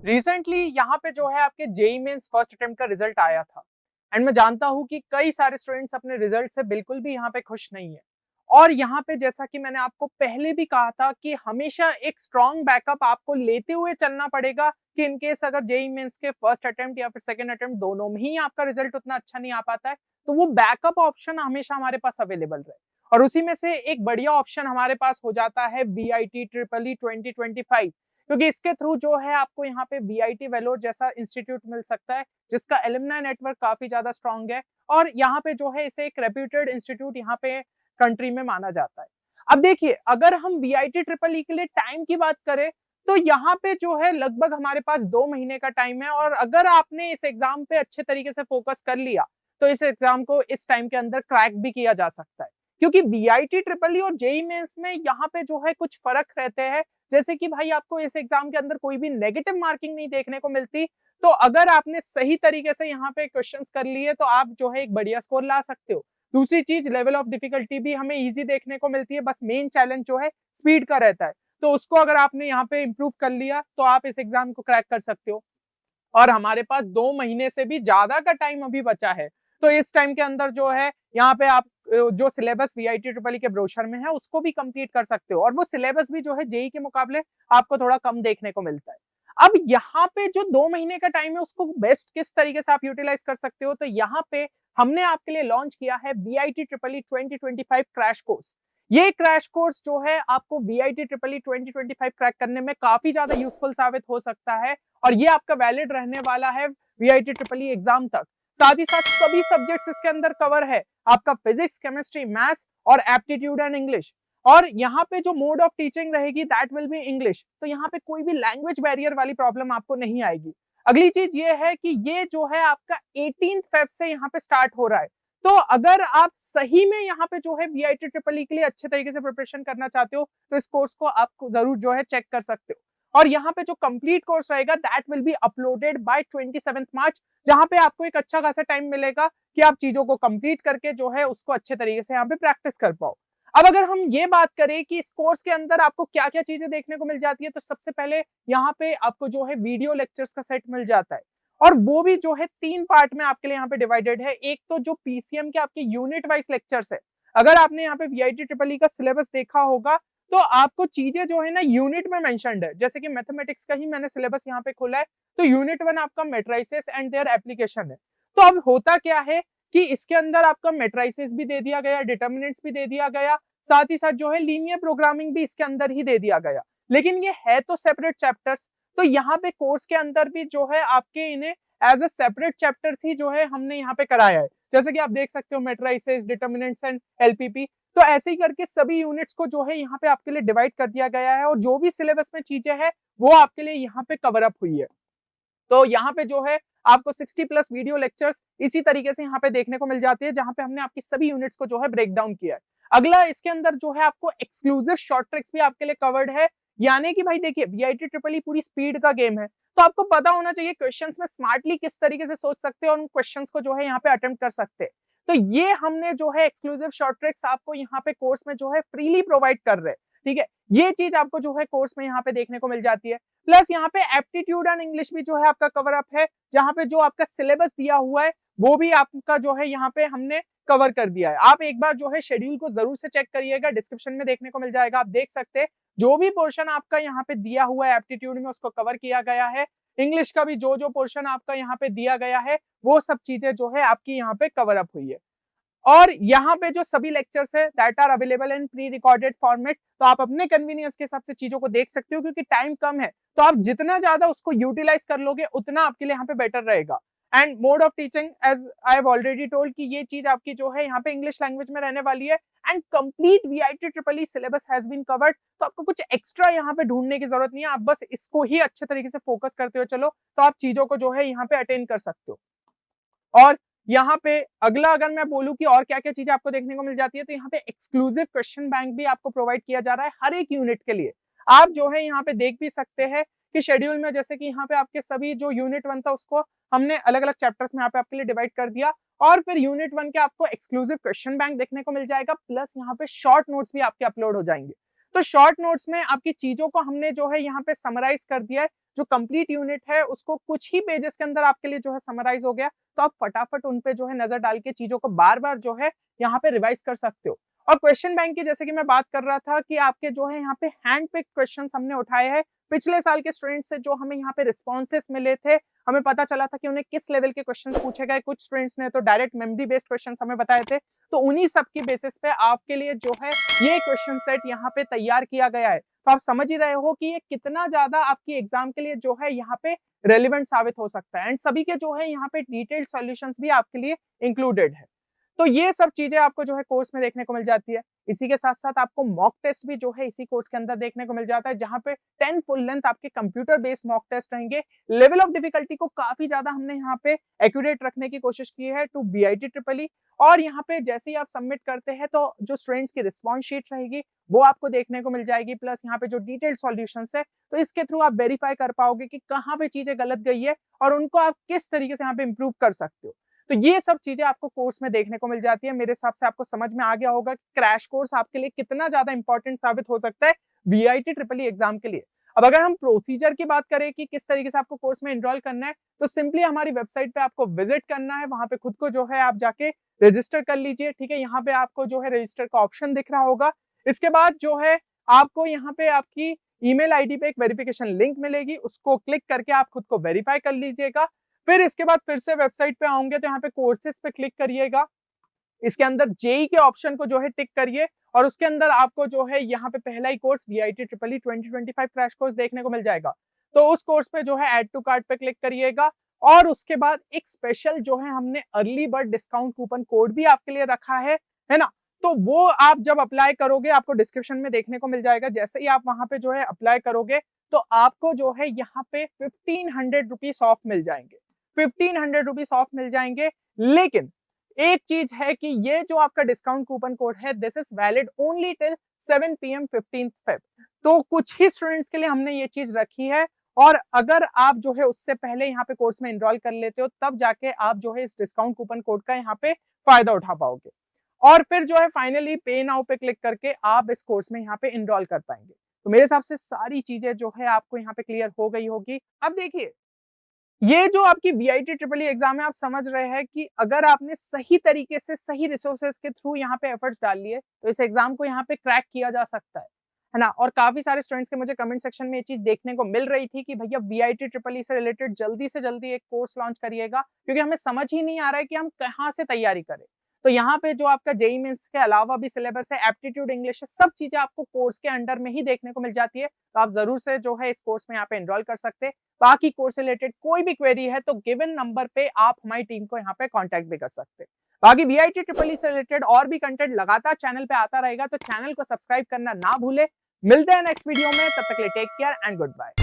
Recently यहाँ पे जो है आपके जेई मेंस फर्स्ट अटेम्प्ट का रिजल्ट आया था एंड मैं जानता हूँ कि कई सारे स्टूडेंट्स अपने रिजल्ट से बिल्कुल भी यहाँ पे खुश नहीं है। और यहाँ पे जैसा कि मैंने आपको पहले भी कहा था कि हमेशा एक स्ट्रॉन्ग बैकअप आपको लेते हुए चलना पड़ेगा कि इनकेस अगर जेई मेंस के फर्स्ट अटेम्प्ट या फिर सेकंड अटेम्प्ट दोनों में ही आपका रिजल्ट उतना अच्छा नहीं आ पाता है तो वो बैकअप ऑप्शन हमेशा हमारे पास अवेलेबल रहे। और उसी में से एक बढ़िया ऑप्शन हमारे पास हो जाता है BIT EEE 2025, क्योंकि इसके थ्रू जो है आपको यहाँ पे VIT वेलोर जैसा इंस्टीट्यूट मिल सकता है जिसका एलुमनाई नेटवर्क काफी ज्यादा स्ट्रांग है और यहाँ पे जो है इसे एक रेप्यूटेड इंस्टीट्यूट यहाँ पे कंट्री में माना जाता है। अब देखिए अगर हम VIT EEE के लिए टाइम की बात करें तो यहाँ पे जो है लगभग हमारे पास 2 महीने का टाइम है और अगर आपने इस एग्जाम पे अच्छे तरीके से फोकस कर लिया तो इस एग्जाम को इस टाइम के अंदर क्रैक भी किया जा सकता है। क्योंकि VIT EEE और जेईई मेंस में यहाँ पे जो है कुछ फर्क रहते हैं, जैसे कि भाई आपको इस एग्जाम के अंदर कोई भी नेगेटिव मार्किंग नहीं देखने को मिलती। तो अगर आपने सही तरीके से यहाँ पे क्वेश्चंस कर लिए तो आप जो है एक बढ़िया स्कोर ला सकते हो। दूसरी चीज लेवल ऑफ डिफिकल्टी भी हमें इजी देखने को मिलती है, बस मेन चैलेंज जो है स्पीड का रहता है। तो उसको अगर आपने यहाँ पे इम्प्रूव कर लिया तो आप इस एग्जाम को क्रैक कर सकते हो। और हमारे पास 2 महीने से भी ज्यादा का टाइम अभी बचा है, तो इस टाइम के अंदर जो है यहाँ पे आप जो सिलेबस VIT EEE के ब्रोशर में है उसको भी कंप्लीट कर सकते हो और वो सिलेबस भी जो है जेई के मुकाबले आपको थोड़ा कम देखने को मिलता है। अब यहाँ पे जो 2 महीने का टाइम है उसको बेस्ट किस तरीके से आप यूटिलाइज कर सकते हो, तो यहाँ पे हमने आपके लिए लॉन्च किया है BIT EEE 2025 क्रैश कोर्स। ये क्रैश कोर्स जो है आपको VIT EEE 2025 क्रैक करने में काफी ज्यादा यूजफुल साबित हो सकता है और ये आपका वैलिड रहने वाला है VIT EEE एग्जाम तक। साथ ही साथ सभी सब्जेक्ट्स इसके अंदर कवर है, आपका फिजिक्स, केमिस्ट्री, मैथ्स और एप्टीट्यूड एंड इंग्लिश। और यहाँ पे जो मोड ऑफ टीचिंग रहेगी दैट विल बी इंग्लिश, तो यहाँ पे कोई भी लैंग्वेज बैरियर वाली प्रॉब्लम आपको नहीं आएगी। अगली चीज ये है कि ये जो है आपका 18 फेब से यहाँ पे स्टार्ट हो रहा है। तो अगर आप सही में यहाँ पे जो है VIT EEE के लिए अच्छे तरीके से प्रिपरेशन करना चाहते हो तो इस कोर्स को आप जरूर जो है चेक कर सकते हो। और यहाँ पे जो कंप्लीट कोर्स रहेगा that will be uploaded by 27 March, जहां पे आपको एक अच्छा खासा टाइम मिलेगा कि आप चीजों को कंप्लीट करके जो है उसको अच्छे तरीके से यहाँ पे प्रैक्टिस कर पाओ। अब अगर हम ये बात करें कि इस कोर्स के अंदर आपको क्या क्या चीजें देखने को मिल जाती है, तो सबसे पहले यहाँ पे आपको जो है वीडियो लेक्चर्स का सेट मिल जाता है और वो भी जो है 3 पार्ट में आपके लिए यहाँ पे डिवाइडेड है। एक तो जो PCM के आपके यूनिट वाइज लेक्चर्स है, अगर आपने यहाँ पे VIT EEE का सिलेबस देखा होगा तो आपको चीजें जो है ना यूनिट में मेंशन्ड है। जैसे कि मैथमेटिक्स का ही मैंने सिलेबस यहाँ पे खोला है, तो यूनिट 1 आपका मैट्रिसेस एंड देयर एप्लीकेशन है। तो अब होता क्या है कि इसके अंदर आपका मैट्रिसेस भी दे दिया गया, डिटर्मिनेंट्स भी दे दिया गया, साथ ही साथ जो है लीनियर प्रोग्रामिंग भी इसके अंदर ही दे दिया गया। लेकिन ये है तो सेपरेट चैप्टर्स, तो यहाँ पे कोर्स के अंदर भी जो है आपके इन्हें एज ए सेपरेट चैप्टर्स ही जो है हमने यहाँ पे कराया है। जैसे कि आप देख सकते हो मैट्रिसेस, डिटर्मिनेंट्स एंड LPP, तो ऐसे ही करके सभी यूनिट्स को जो है यहाँ पे आपके लिए डिवाइड कर दिया गया है और जो भी सिलेबस में चीजें हैं वो आपके लिए यहाँ पे कवर अप हुई है। तो यहाँ पे जो है आपको 60+ वीडियो लेक्चर्स इसी तरीके से यहाँ पे देखने को मिल जाती है, जहां पे हमने आपकी सभी यूनिट्स को जो है ब्रेक डाउन किया है। अगला इसके अंदर जो है आपको एक्सक्लूसिव शॉर्ट ट्रिक्स भी आपके लिए कवर्ड है। यानी कि भाई देखिए VIT EEE पूरी स्पीड का गेम है, तो आपको पता होना चाहिए क्वेश्चंस में स्मार्टली किस तरीके से सोच सकते हैं और उन क्वेश्चंस को जो है यहाँ पे अटेम्प्ट कर सकते हैं। तो ये हमने जो है एक्सक्लूसिव शॉर्ट ट्रिक्स आपको यहाँ पे कोर्स में जो है फ्रीली प्रोवाइड कर रहे हैं। ठीक है, ये चीज आपको जो है कोर्स में यहाँ पे देखने को मिल जाती है। प्लस यहाँ पे एप्टीट्यूड एंड इंग्लिश भी जो है आपका कवर अप है, जहां पे जो आपका सिलेबस दिया हुआ है वो भी आपका जो है यहाँ पे हमने कवर कर दिया है। आप एक बार जो है शेड्यूल को जरूर से चेक करिएगा, डिस्क्रिप्शन में देखने को मिल जाएगा, आप देख सकते हैं जो भी पोर्शन आपका यहाँ पे दिया हुआ है एप्टीट्यूड में उसको कवर किया गया है। इंग्लिश का भी जो जो पोर्शन आपका यहाँ पे दिया गया है वो सब चीजें जो है आपकी यहाँ पे कवर अप हुई है। और यहाँ पे जो सभी लेक्चर्स है that are available in pre recorded format, तो आप अपने कन्वीनियंस के हिसाब से चीजों को देख सकते हो, क्योंकि टाइम कम है तो आप जितना ज्यादा उसको यूटिलाइज कर लोगे उतना आपके लिए यहाँ पे बेटर रहेगा। And mode of teaching as I have already told कि ये चीज आपकी जो है यहाँ पे इंग्लिश लैंग्वेज में रहने वाली है and complete VIT EEE syllabus has been covered, तो आपको कुछ एक्स्ट्रा यहाँ पे ढूंढने की जरूरत नहीं है, आप बस इसको ही अच्छे तरीके से फोकस करते हो चलो तो आप चीजों को जो है यहाँ पे अटेंड कर सकते हो। और यहाँ पे अगला अगर मैं बोलूं कि और क्या क्या चीजें आपको देखने को मिल जाती है, तो यहाँ पे एक्सक्लूसिव क्वेश्चन बैंक भी आपको प्रोवाइड किया जा रहा है हर एक यूनिट के लिए। आप जो है यहाँ पे देख भी सकते हैं कि शेड्यूल में जैसे कि यहाँ पे आपके सभी जो यूनिट 1 था उसको हमने अलग अलग चैप्टर्स में यहाँ पे आपके लिए डिवाइड कर दिया और फिर यूनिट 1 के आपको एक्सक्लूसिव क्वेश्चन बैंक देखने को मिल जाएगा, प्लस यहाँ पे शॉर्ट नोट्स भी आपके अपलोड हो जाएंगे। तो शॉर्ट नोट्स में आपकी चीजों को हमने जो है यहाँ पे समराइज कर दिया है जो कंप्लीट यूनिट है उसको कुछ ही पेजेस के अंदर आपके लिए जो है समराइज हो गया, तो आप फटाफट उन पे जो है नजर डाल के चीजों को बार बार जो है यहाँ पे रिवाइज कर सकते हो। और क्वेश्चन बैंक की जैसे कि मैं बात कर रहा था कि आपके जो है यहाँ पे हैंड पिक क्वेश्चन हमने उठाए हैं पिछले साल के स्टूडेंट से, जो हमें यहाँ पे रिस्पॉन्सेस मिले थे, हमें पता चला था कि उन्हें किस लेवल के क्वेश्चन पूछे गए। कुछ स्टूडेंट्स ने तो डायरेक्ट मेमोरी बेस्ड क्वेश्चन हमें बताए थे, तो उन्हीं सब की बेसिस पे आपके लिए जो है ये क्वेश्चन सेट यहाँ पे तैयार किया गया है। तो आप समझ ही रहे हो कि ये कितना ज्यादा आपकी एग्जाम के लिए जो है यहाँ पे रेलिवेंट साबित हो सकता है, एंड सभी के जो है यहाँ पे डिटेल्ड सॉल्यूशंस भी आपके लिए इंक्लूडेड है। तो ये सब चीजें आपको जो है कोर्स में देखने को मिल जाती है। इसी के साथ साथ आपको मॉक टेस्ट भी जो है इसी कोर्स के अंदर देखने को मिल जाता है, जहां पे 10 फुल लेंथ आपके कंप्यूटर बेस्ड मॉक टेस्ट रहेंगे। लेवल ऑफ डिफिकल्टी को काफी ज्यादा हमने यहाँ पे एक्यूरेट रखने की कोशिश की है टू बीआईटी ट्रिपल ई। और यहाँ पे जैसे ही आप सबमिट करते हैं तो जो स्टूडेंट्स की रिस्पॉन्स शीट रहेगी वो आपको देखने को मिल जाएगी, प्लस यहाँ पे जो डिटेल्ड सॉल्यूशंस है, तो इसके थ्रू आप वेरीफाई कर पाओगे कि कहाँ पे चीजें गलत गई है और उनको आप किस तरीके से यहाँ पे इंप्रूव कर सकते हो। तो ये सब चीजें आपको कोर्स में देखने को मिल जाती है। मेरे हिसाब से आपको समझ में आ गया होगा कि क्रैश कोर्स आपके लिए कितना ज्यादा इंपॉर्टेंट साबित हो सकता है वीआईटी ट्रिपल ई एग्जाम के लिए। अब अगर हम प्रोसीजर की बात करें कि किस तरीके से आपको कोर्स में एनरोल करना है, तो सिंपली हमारी वेबसाइट पे आपको विजिट करना है, वहां पे खुद को जो है आप जाके रजिस्टर कर लीजिए। ठीक है, यहाँ पे आपको जो है रजिस्टर का ऑप्शन दिख रहा होगा। इसके बाद जो है आपको यहाँ पे आपकी ईमेल आईडी पे एक वेरिफिकेशन लिंक मिलेगी, उसको क्लिक करके आप खुद को वेरीफाई कर लीजिएगा। फिर इसके बाद फिर से वेबसाइट पे आओगे तो यहाँ पे कोर्सेज पे क्लिक करिएगा, इसके अंदर जेई के ऑप्शन को जो है टिक करिए और उसके अंदर आपको जो है यहाँ पे पहला ही course VIT triple E 2025 crash course देखने को मिल जाएगा। तो उस कोर्स पे जो है ऐड टू कार्ट पे क्लिक करिएगा और उसके बाद एक स्पेशल जो है हमने early bird discount coupon code भी आपके लिए रखा है ना। तो वो आप जब अप्लाई करोगे आपको डिस्क्रिप्शन में देखने को मिल जाएगा। जैसे ही आप वहां पे जो है अप्लाई करोगे तो आपको जो है यहाँ पे 1500 रुपीज ऑफ मिल जाएंगे, 1500 रुपीज ऑफ मिल जाएंगे। लेकिन एक चीज है कि ये जो आपका डिस्काउंट कूपन कोड है this is valid only till 7 PM 15 Feb। तो कुछ ही स्टूडेंट्स के लिए हमने ये चीज रखी है, और अगर आप जो है उससे पहले यहाँ पे कोर्स में एनरोल कर लेते हो तब जाके आप जो है इस डिस्काउंट कूपन कोड का यहाँ पे फायदा उठा पाओगे, और फिर जो है फाइनली पे नाउ पे क्लिक करके आप इस कोर्स में यहाँ पे एनरोल कर पाएंगे। तो मेरे हिसाब से सारी चीजें जो है आपको यहाँ पे क्लियर हो गई होगी। अब देखिए, ये जो आपकी वीआईटी ट्रिपल ई एग्जाम है, आप समझ रहे हैं कि अगर आपने सही तरीके से सही रिसोर्सेज के थ्रू यहाँ पे एफर्ट्स डाल लिए तो इस एग्जाम को यहाँ पे क्रैक किया जा सकता है ना। और काफी सारे स्टूडेंट्स के मुझे कमेंट सेक्शन में ये चीज देखने को मिल रही थी कि भैया वीआईटी ट्रिपल ई से रिलेटेड जल्दी से जल्दी एक कोर्स लॉन्च करिएगा, क्योंकि हमें समझ ही नहीं आ रहा है कि हम कहाँ से तैयारी करें। तो यहाँ पे जो आपका जेईई मेंस के अलावा भी सिलेबस है, एप्टीट्यूड, इंग्लिश है, सब चीजें आपको कोर्स के अंडर में ही देखने को मिल जाती है। तो आप जरूर से जो है इस कोर्स में यहाँ पे एनरोल कर सकते हैं। बाकी कोर्स से रिलेटेड कोई भी क्वेरी है तो गिवन नंबर पे आप हमारी टीम को यहाँ पे कांटेक्ट भी कर सकते हैं। बाकी वीआईटी ट्रिपल ई से रिलेटेड और भी कंटेंट लगातार चैनल पे आता रहेगा, तो चैनल को सब्सक्राइब करना ना भूले। मिलते हैं नेक्स्ट वीडियो में, तब तक के लिए take care and good bye.